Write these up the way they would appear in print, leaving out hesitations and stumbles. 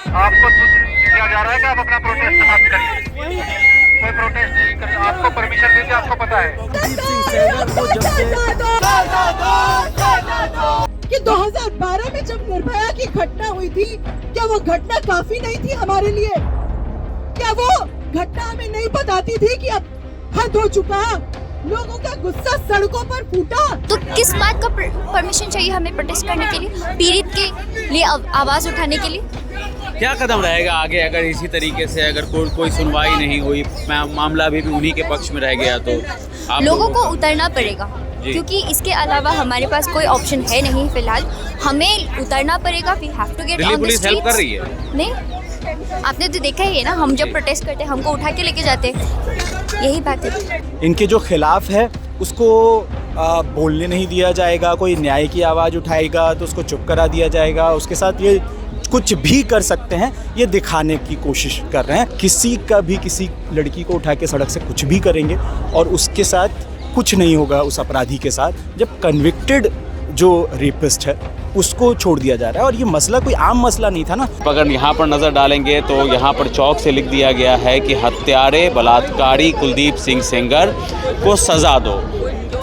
आपको दिया जा रहा है कि आप अपना प्रोटेस्ट समाप्त करिए। कोई प्रोटेस्ट नहीं कर, आपको परमिशन देंगे, आपको पता है कि 2012 में जब निर्भया की घटना हुई थी, क्या वो घटना काफी नहीं थी हमारे लिए? क्या वो घटना हमें नहीं बताती थी कि अब हद हो चुका, लोगों का गुस्सा सड़कों पर फूटा? तो किस बात का परमिशन चाहिए हमें प्रोटेस्ट करने के लिए, पीड़ित के लिए आवाज उठाने के लिए? क्या कदम रहेगा आगे अगर इसी तरीके से अगर कोई सुनवाई नहीं हुई, मामला अभी भी उन्हीं के पक्ष में रह गया तो लोगों को उतरना पड़ेगा, क्योंकि इसके अलावा हमारे पास कोई ऑप्शन है नहीं फिलहाल। हमें उतरना पड़ेगा। We have to get on the police help कर रही है? नहीं, आपने तो देखा ही है ना, हम जब प्रोटेस्ट करते हैं हमको उठा के लेके जाते, यही बात है। इनके जो खिलाफ है उसको बोलने नहीं दिया जाएगा, कोई न्याय की आवाज़ उठाएगा तो उसको चुप करा दिया जाएगा। उसके साथ ये कुछ भी कर सकते हैं, ये दिखाने की कोशिश कर रहे हैं। किसी का भी किसी लड़की को उठा के सड़क से कुछ भी करेंगे और उसके साथ कुछ नहीं होगा उस अपराधी के साथ, जब कन्विक्टेड जो रेपिस्ट है उसको छोड़ दिया जा रहा है। और ये मसला कोई आम मसला नहीं था ना। अगर यहाँ पर नज़र डालेंगे तो यहाँ पर चौक से लिख दिया गया है कि हत्यारे बलात्कारी कुलदीप सिंह सेंगर को सज़ा दो।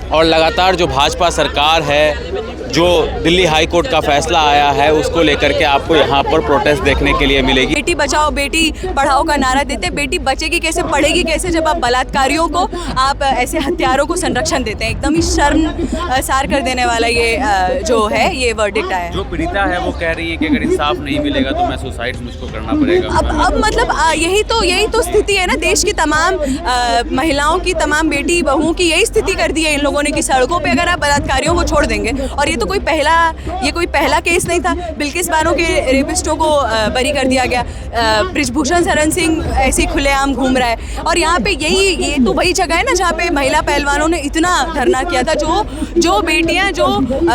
और लगातार जो भाजपा सरकार है, जो दिल्ली हाई कोर्ट का फैसला आया है, उसको लेकर के आपको यहाँ पर प्रोटेस्ट देखने के लिए मिलेगी। बेटी बचाओ बेटी पढ़ाओ का नारा देते, बेटी बचेगी कैसे, पढ़ेगी कैसे जब आप बलात्कारियों को, आप ऐसे हत्यारों को संरक्षण देते हैं। एकदम ही शर्मसार कर देने वाला ये जो है ये वर्डिक्ट आया है। जो पीड़िता है वो कह रही है कि अगर इंसाफ नहीं मिलेगा तो मैं सुसाइड मुझको करना पड़ेगा। अब मतलब यही तो स्थिति है ना, देश की तमाम महिलाओं की, तमाम बेटी बहुओं की यही स्थिति कर दी है इन लोगों ने कि सड़कों पे अगर आप बलात्कारियों को छोड़ देंगे। और ये कोई पहला केस नहीं था। बिल्किस बानो के रेपिस्टों को बरी कर दिया गया, बृजभूषण शरण सिंह ऐसे ही खुलेआम घूम रहा है। और यहाँ पे ये तो वही जगह है ना जहाँ पे महिला पहलवानों ने इतना धरना किया था। जो बेटियाँ, जो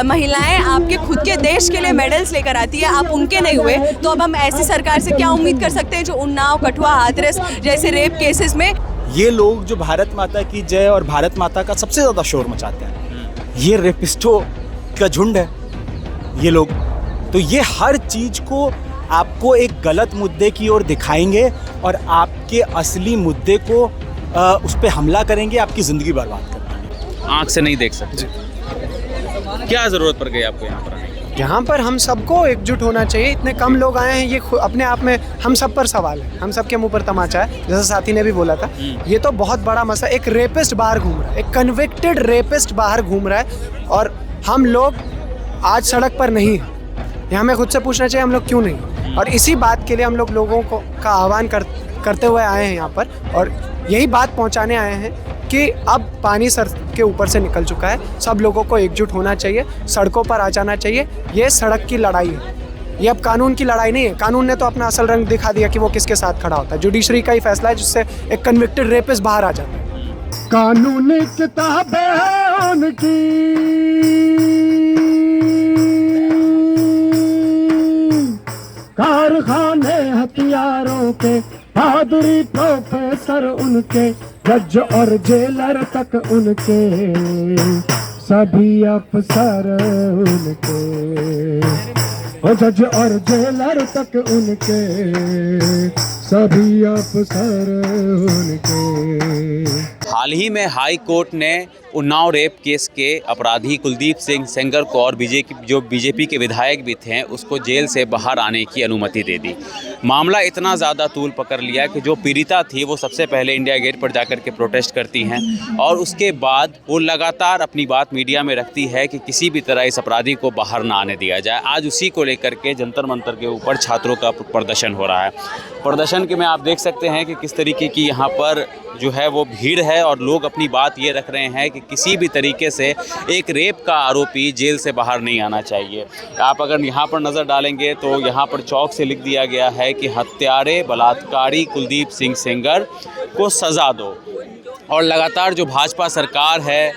महिलाएं आपके खुद के देश के लिए मेडल्स लेकर आती है, आप उनके नहीं हुए, तो अब हम ऐसी सरकार से क्या उम्मीद कर सकते हैं जो उन्नाव, कठुआ, हाथरस जैसे रेप केसेस में। ये लोग जो भारत माता की जय और भारत माता का सबसे ज़्यादा शोर मचाते हैं, ये रेपिस्टों का झुंड है ये लोग। तो ये हर चीज़ को आपको एक गलत मुद्दे की ओर दिखाएंगे और आपके असली मुद्दे को उस पर हमला करेंगे, आपकी ज़िंदगी बर्बाद कर देंगे। आँख से नहीं देख सकते। क्या ज़रूरत पड़ गई आपको यहाँ पर आने की? यहाँ पर हम सबको एकजुट होना चाहिए। इतने कम लोग आए हैं, ये अपने आप में हम सब पर सवाल है, हम सब के मुंह पर तमाचा है, जैसा साथी ने भी बोला था। ये तो बहुत बड़ा मसला। एक रेपिस्ट बाहर घूम रहा है, एक कन्विक्टेड रेपिस्ट बाहर घूम रहा है और हम लोग आज सड़क पर नहीं हैं। ये हमें खुद से पूछना चाहिए हम लोग क्यों नहीं। और इसी बात के लिए हम लोग लोगों को का आह्वान करते हुए आए हैं यहाँ पर, और यही बात पहुँचाने आए हैं कि अब पानी सर के ऊपर से निकल चुका है। सब लोगों को एकजुट होना चाहिए, सड़कों पर आ जाना चाहिए। ये सड़क की लड़ाई है, ये अब कानून की लड़ाई नहीं है। कानून ने तो अपना असल रंग दिखा दिया कि वो किसके साथ खड़ा होता है। जुडिशरी का ही फैसला है जिससे एक कन्विक्टेड रेपिस्ट बाहर आ जाता है। कानूनी किताबें हैं उनकी, कारखाने हथियारों के, बहादुरी प्रोफेसर उनके, जज और जेलर तक उनके, सभी अफसर उनके, जज और जेलर तक उनके, सभी अफसर उनके। हाल ही में हाई कोर्ट ने उन्नाव रेप केस के अपराधी कुलदीप सिंह सेंगर को और बीजेपी के विधायक भी थे उसको जेल से बाहर आने की अनुमति दे दी। मामला इतना ज़्यादा तूल पकड़ लिया कि जो पीड़िता थी वो सबसे पहले इंडिया गेट पर जाकर के प्रोटेस्ट करती हैं और उसके बाद वो लगातार अपनी बात मीडिया में रखती है कि किसी भी तरह इस अपराधी को बाहर ना आने दिया जाए। आज उसी को लेकर के जंतर मंतर के ऊपर छात्रों का प्रदर्शन हो रहा है। प्रदर्शन के में आप देख सकते हैं कि किस तरीके की यहाँ पर जो है वो भीड़ है और लोग अपनी बात ये रख रहे हैं कि किसी भी तरीके से एक रेप का आरोपी जेल से बाहर नहीं आना चाहिए। आप अगर यहाँ पर नज़र डालेंगे तो यहाँ पर चौक से लिख दिया गया है कि हत्यारे बलात्कारी कुलदीप सिंह सेंगर को सज़ा दो। और लगातार जो भाजपा सरकार है,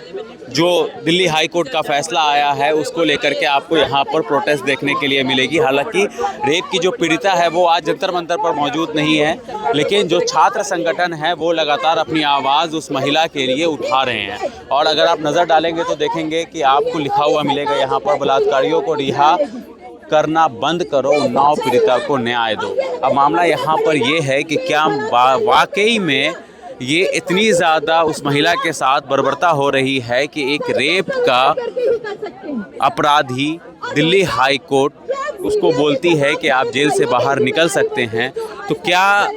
जो दिल्ली हाई कोर्ट का फैसला आया है, उसको लेकर के आपको यहाँ पर प्रोटेस्ट देखने के लिए मिलेगी। हालांकि रेप की जो पीड़िता है वो आज जंतर मंतर पर मौजूद नहीं है, लेकिन जो छात्र संगठन है वो लगातार अपनी आवाज़ उस महिला के लिए उठा रहे हैं। और अगर आप नज़र डालेंगे तो देखेंगे कि आपको लिखा हुआ मिलेगा यहाँ पर बलात्कारियों को रिहा करना बंद करो, उन्नाव पीड़िता को न्याय दो। अब मामला यहाँ पर ये है कि क्या वाकई में ये इतनी ज़्यादा उस महिला के साथ बर्बरता हो रही है कि एक रेप का अपराधी दिल्ली हाई कोर्ट उसको बोलती है कि आप जेल से बाहर निकल सकते हैं। तो क्या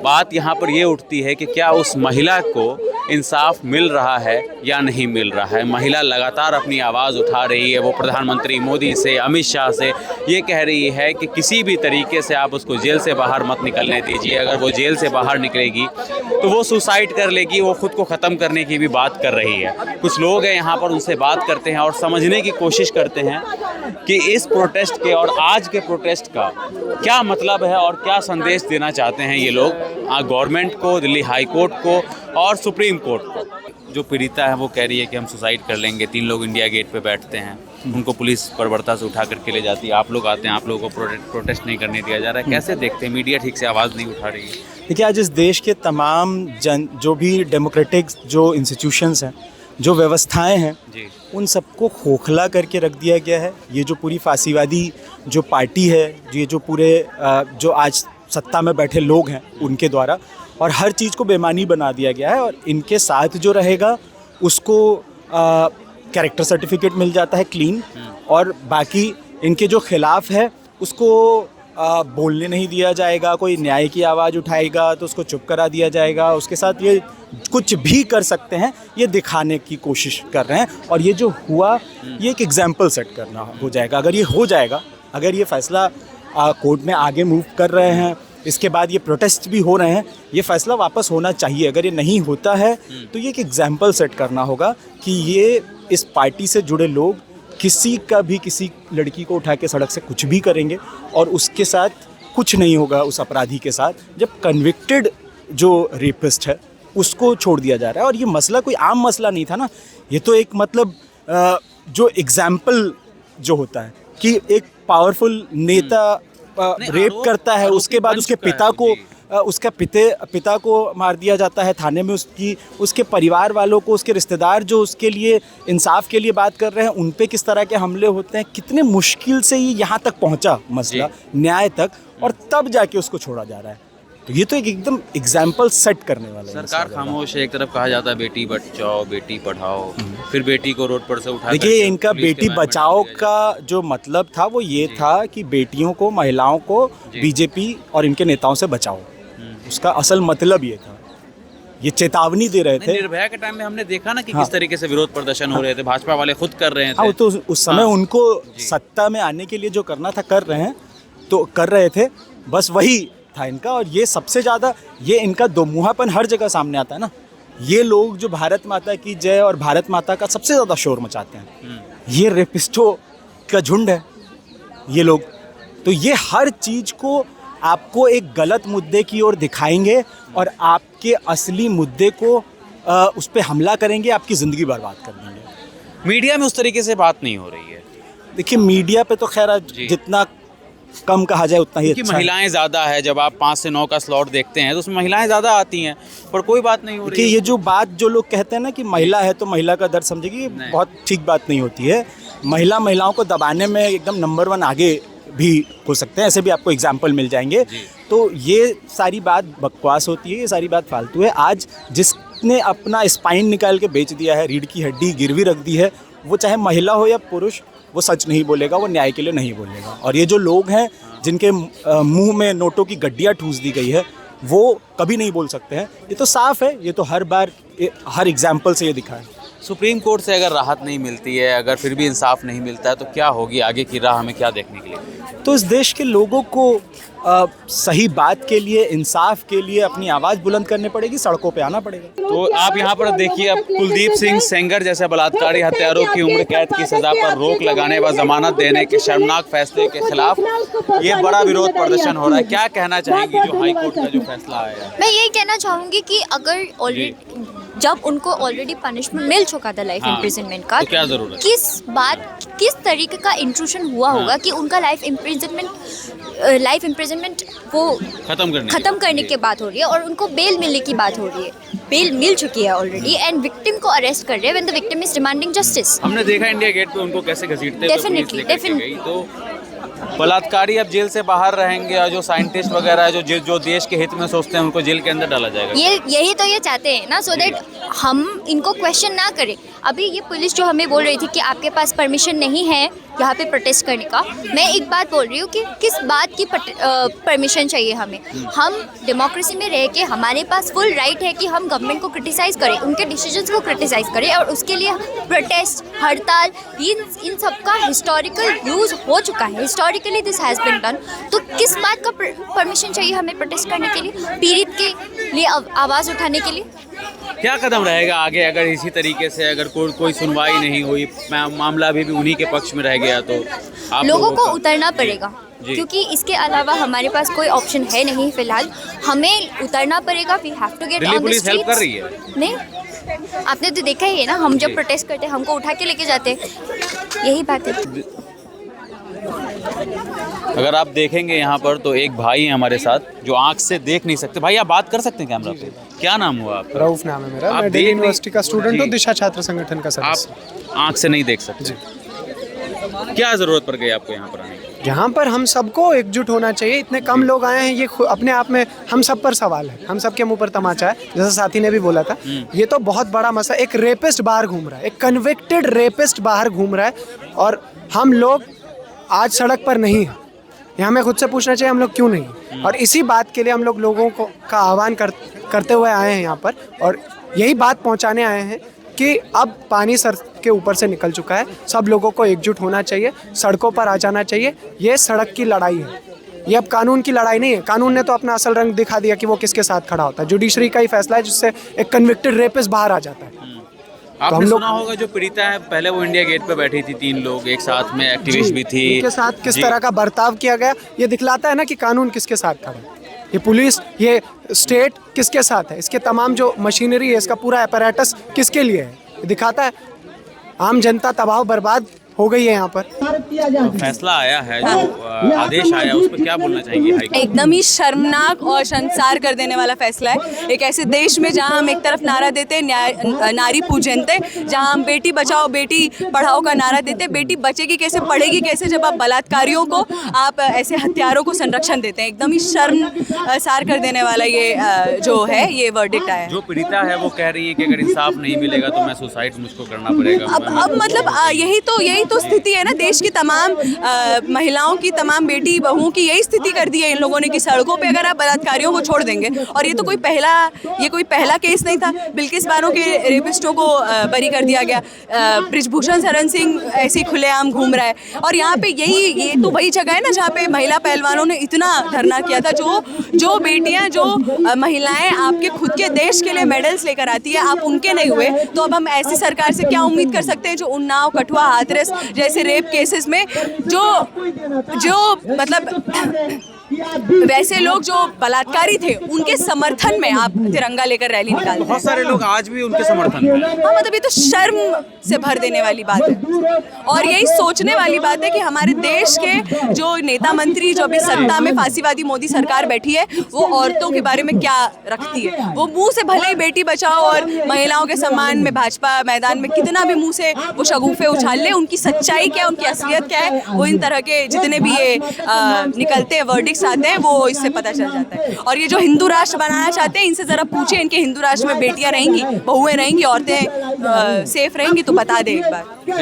बात यहाँ पर ये उठती है कि क्या उस महिला को इंसाफ मिल रहा है या नहीं मिल रहा है। महिला लगातार अपनी आवाज़ उठा रही है, वो प्रधानमंत्री मोदी से, अमित शाह से ये कह रही है कि किसी भी तरीके से आप उसको जेल से बाहर मत निकलने दीजिए। अगर वो जेल से बाहर निकलेगी तो वो सुसाइड कर लेगी, वो खुद को ख़त्म करने की भी बात कर रही है। कुछ लोग हैं यहाँ पर, उनसे बात करते हैं और समझने की कोशिश करते हैं कि इस प्रोटेस्ट के और आज के प्रोटेस्ट का क्या मतलब है और क्या संदेश देना चाहते हैं ये लोग गवर्नमेंट को, दिल्ली हाई कोर्ट को और सुप्रीम कोर्ट को। जो पीड़िता है वो कह रही है कि हम सुसाइड कर लेंगे। 3 लोग इंडिया गेट पे बैठते हैं, उनको पुलिस बर्बरता से उठा करके ले जाती है। आप लोग आते हैं, आप लोगों को प्रोटेस्ट नहीं करने दिया जा रहा है। कैसे देखते हैं, मीडिया ठीक से आवाज़ नहीं उठा रही है। देखिए, आज इस देश के तमाम जो भी डेमोक्रेटिक जो इंस्टीट्यूशंस हैं, जो व्यवस्थाएं हैं, उन सबको खोखला करके रख दिया गया है। ये जो पूरी फांसीवादी जो पार्टी है, ये जो पूरे जो आज सत्ता में बैठे लोग हैं उनके द्वारा, और हर चीज़ को बेमानी बना दिया गया है। और इनके साथ जो रहेगा उसको कैरेक्टर सर्टिफिकेट मिल जाता है क्लीन, और बाकी इनके जो खिलाफ है उसको बोलने नहीं दिया जाएगा। कोई न्याय की आवाज़ उठाएगा तो उसको चुप करा दिया जाएगा। उसके साथ ये कुछ भी कर सकते हैं, ये दिखाने की कोशिश कर रहे हैं। और ये जो हुआ, ये एक एग्जाम्पल सेट करना हो जाएगा। अगर ये हो जाएगा, अगर ये फैसला कोर्ट में आगे मूव कर रहे हैं, इसके बाद ये प्रोटेस्ट भी हो रहे हैं, ये फैसला वापस होना चाहिए। अगर ये नहीं होता है तो ये एक एग्जाम्पल सेट करना होगा कि ये इस पार्टी से जुड़े लोग किसी का भी किसी लड़की को उठा के सड़क से कुछ भी करेंगे और उसके साथ कुछ नहीं होगा उस अपराधी के साथ, जब कन्विक्टेड जो रेपिस्ट है उसको छोड़ दिया जा रहा है। और ये मसला कोई आम मसला नहीं था ना, ये तो एक मतलब जो एग्जाम्पल जो होता है कि एक पावरफुल नेता रेप करता है, उसके बाद उसके पिता को उसका पिता को मार दिया जाता है थाने में, उसके परिवार वालों को, उसके रिश्तेदार जो उसके लिए इंसाफ के लिए बात कर रहे हैं, उन पे किस तरह के हमले होते हैं। कितने मुश्किल से ये यहाँ तक पहुँचा मसला न्याय तक, और तब जाके उसको छोड़ा जा रहा है। तो ये तो एकदम एग्जाम्पल सेट करने वाला है। सरकार खामोश है। एक तरफ कहा जाता है बेटी बचाओ बेटी पढ़ाओ, फिर बेटी को रोड पर से उठा। देखिए, इनका बेटी बचाओ का जो मतलब था वो ये था कि बेटियों को, महिलाओं को बीजेपी और इनके नेताओं से बचाओ। उसका असल मतलब ये था, ये चेतावनी दे रहे थे। निर्भया के टाइम में हमने देखा ना कि किस तरीके से विरोध प्रदर्शन हो रहे थे, भाजपा वाले खुद कर रहे थे। हाँ, तो उस समय उनको सत्ता में आने के लिए जो करना था कर रहे हैं, तो कर रहे थे, बस वही था इनका। और ये सबसे ज़्यादा ये इनका दोमुहापन हर जगह सामने आता है ना। ये लोग जो भारत माता की जय और भारत माता का सबसे ज़्यादा शोर मचाते हैं, ये रेपिस्टों का झुंड है ये लोग। तो ये हर चीज़ को आपको एक गलत मुद्दे की ओर दिखाएंगे और आपके असली मुद्दे को उस पर हमला करेंगे, आपकी ज़िंदगी बर्बाद कर देंगे। मीडिया में उस तरीके से बात नहीं हो रही है। देखिए, मीडिया पे तो खैर जितना कम कहा जाए उतना ही अच्छा। महिलाएं ज़्यादा है, जब आप 5 से 9 का स्लॉट देखते हैं तो उसमें महिलाएं ज़्यादा आती हैं, पर कोई बात नहीं हो रही है। ये जो बात जो लोग कहते हैं ना कि महिला है तो महिला का दर्द समझेगी, बहुत ठीक बात नहीं होती है। महिलाओं को दबाने में एकदम नंबर 1 आगे भी हो सकते हैं, ऐसे भी आपको एग्जाम्पल मिल जाएंगे। तो ये सारी बात बकवास होती है, ये सारी बात फालतू है। आज जिसने अपना स्पाइन निकाल के बेच दिया है, रीढ़ की हड्डी गिरवी रख दी है, वो चाहे महिला हो या पुरुष, वो सच नहीं बोलेगा, वो न्याय के लिए नहीं बोलेगा। और ये जो लोग हैं जिनके मुंह में नोटों की गड्डियाँ ठूस दी गई है, वो कभी नहीं बोल सकते हैं। ये तो साफ है, ये तो हर बार हर एग्जाम्पल से ये दिखा है। सुप्रीम कोर्ट से अगर राहत नहीं मिलती है, अगर फिर भी इंसाफ नहीं मिलता है, तो क्या होगी आगे की राह, हमें क्या देखने के लिए? तो इस देश के लोगों को सही बात के लिए, इंसाफ के लिए अपनी आवाज़ बुलंद करनी पड़ेगी, सड़कों पे आना पड़ेगा। तो आप यहाँ पर देखिए, अब कुलदीप सिंह सेंगर जैसे बलात्कारी हत्यारों की उम्र कैद की सजा पर रोक लगाने व जमानत देने के शर्मनाक फैसले के खिलाफ ये बड़ा विरोध प्रदर्शन हो रहा है। क्या कहना चाहेंगी जो हाई कोर्ट का जो फैसला आया है? मैं यही कहना चाहूँगी कि अगर ऑलरेडी जब उनको ऑलरेडी पनिशमेंट मिल चुका था लाइफ इम्प्रिजनमेंट का, तो क्या जरूरत, किस तरीके का इंट्रूशन हुआ होगा कि उनका लाइफ इम्प्रिजनमेंट वो खत्म करने की बात हो रही है और उनको बेल मिलने की बात हो रही है। बेल मिल चुकी है ऑलरेडी एंड विक्टिम को अरेस्ट कर रहे हैं when the victim is demanding justice. हमने देखा इंडिया गेट पे उनको कैसे घसीटते, डेफिनेटली तो बलात्कारी अब जेल से बाहर रहेंगे और जो साइंटिस्ट वगैरह है जो देश के हित में सोचते हैं उनको जेल के अंदर डाला जाएगा। यही तो ये चाहते हैं ना, सो दैट हम इनको क्वेश्चन ना करें। अभी ये पुलिस जो हमें बोल रही थी कि आपके पास परमिशन नहीं है यहाँ पे प्रोटेस्ट करने का, मैं एक बात बोल रही हूँ कि किस बात की परमिशन चाहिए हमें। हम डेमोक्रेसी में रह के हमारे पास फुल राइट है कि हम गवर्नमेंट को क्रिटिसाइज़ करें, उनके डिसीजंस को क्रिटिसाइज़ करें, और उसके लिए प्रोटेस्ट, हड़ताल, इन सब का हिस्टोरिकल यूज़ हो चुका है। Historically this has been done. तो किस बात का परमिशन चाहिए हमें प्रोटेस्ट करने के लिए, पीड़ित के लिए आवाज़ उठाने के लिए? क्या कदम रहेगा आगे अगर इसी तरीके से अगर कोई सुनवाई नहीं हुई, मामला अभी भी उन्हीं के पक्ष में रह गया, तो आप लोगों को उतरना पड़ेगा, क्योंकि इसके अलावा हमारे पास कोई ऑप्शन है नहीं फिलहाल। हमें उतरना पड़ेगा। We have to get on the police help कर स्ट्रीट्स। रही है? नहीं, आपने तो देखा ही है ना, हम जब प्रोटेस्ट करते हैं हमको उठा के लेके जाते हैं, यही बात है। अगर आप देखेंगे यहाँ पर तो एक भाई है हमारे साथ जो आंख से देख नहीं सकते। भाई आप बात कर सकते हैं कैमरा पे? क्या नाम हुआ आपका? रऊफ नाम है मेरा। आप मैं देख दिल्ली नहीं- यूनिवर्सिटी का स्टूडेंट हूँ, जी। दिशा छात्र संगठन का सदस्य। आप आंख से नहीं देख सकते, क्या जरूरत पड़ गई आपको यहाँ पर आने की? यहाँ पर हम सबको एकजुट होना चाहिए। इतने कम लोग आए हैं, ये अपने आप में हम सब पर सवाल है, हम सब के मुंह पर तमाचा है। जैसा साथी ने भी बोला था, ये तो बहुत बड़ा मसला। एक रेपिस्ट बाहर घूम रहा है, एक कन्विक्टेड रेपिस्ट बाहर घूम रहा है, और हम लोग आज सड़क पर नहीं हैं। ये हमें खुद से पूछना चाहिए हम लोग क्यों नहीं। और इसी बात के लिए हम लोगों को का आह्वान करते हुए आए हैं यहाँ पर, और यही बात पहुँचाने आए हैं कि अब पानी सर के ऊपर से निकल चुका है। सब लोगों को एकजुट होना चाहिए, सड़कों पर आ जाना चाहिए। ये सड़क की लड़ाई है, ये अब कानून की लड़ाई नहीं है। कानून ने तो अपना असल रंग दिखा दिया कि वो किसके साथ खड़ा होता है। जुडिशरी का ही फैसला है जिससे एक कन्विक्टेड रेपिस्ट बाहर आ जाता है। आपने सुना होगा जो पीड़िता है, पहले वो इंडिया गेट पे बैठी थी, 3 लोग एक साथ में, एक्टिविस्ट भी थी, उनके साथ किस तरह का बर्ताव किया गया, ये दिखलाता है ना कि कानून किसके साथ खड़ा है। ये पुलिस, ये स्टेट किसके साथ है, इसके तमाम जो मशीनरी है, इसका पूरा अपैरेटस किसके लिए है, ये दिखाता है। आम जनता तबाह बर्बाद हो गई है यहाँ पर। तो फैसला आया है, जो आदेश आया, उस पर क्या बोलना चाहेंगे? हाई कोर्ट एकदम ही शर्मनाक और शर्मसार कर देने वाला फैसला है। एक ऐसे देश में जहां हम एक तरफ नारा देते हैं नारी पूजनते, जहां हम बेटी बचाओ बेटी पढ़ाओ का नारा देते, बेटी बचेगी कैसे, पढ़ेगी कैसे, जब आप बलात्कारियों को, आप ऐसे हत्यारों को संरक्षण देते हैं। एकदम ही शर्मसार कर देने वाला ये जो है ये वर्डिक्ट आया है। जो पीड़िता है वो कह रही है कि अगर इंसाफ नहीं मिलेगा तो मैं सुसाइड मुझको करना पड़ेगा। अब मतलब यही तो स्थिति है ना, देश की तमाम महिलाओं की, तमाम बेटी बहुओं की यही स्थिति कर दी है इन लोगों ने कि सड़कों पे अगर आप बलात्कारियों को छोड़ देंगे। और ये कोई पहला केस नहीं था। बिल्किस बानो के रेपिस्टों को बरी कर दिया गया, बृजभूषण शरण सिंह ऐसे खुलेआम घूम रहा है। और यहाँ पे ये तो वही जगह है ना जहाँ पे महिला पहलवानों ने इतना धरना किया था। जो बेटियाँ, जो महिलाएं आपके खुद के देश के लिए मेडल्स लेकर आती है, आप उनके नहीं हुए, तो अब हम ऐसी सरकार से क्या उम्मीद कर सकते हैं जो उन्नाव, कठुआ, हाथरस जैसे रेप केसेस में जो मतलब वैसे लोग जो बलात्कारी थे उनके समर्थन में आप तिरंगा लेकर रैली निकालते हैं। बहुत सारे लोग आज भी उनके समर्थन में। हाँ, मतलब ये तो शर्म से भर देने वाली बात है। और यही सोचने वाली बात है कि हमारे देश के जो नेता मंत्री, जो अभी सत्ता में फांसीवादी मोदी सरकार बैठी है, वो औरतों के बारे में क्या रखती है। वो मुंह से भले ही बेटी बचाओ और महिलाओं के सम्मान में भाजपा मैदान में कितना भी मुंह से वो शगुफे उछाल ले, उनकी सच्चाई क्या है, उनकी असलियत क्या है, वो इन तरह के जितने भी ये निकलते हैं वर्डिक्ट्स आते हैं, वो इससे पता चल जाता है। और ये जो हिंदू राष्ट्र बनाना चाहते हैं, इनसे जरा पूछे, इनके हिंदू राष्ट्र में बेटियां रहेंगी, बहुएं रहेंगी, औरतें सेफ रहेंगी, तो बता दे एक बार।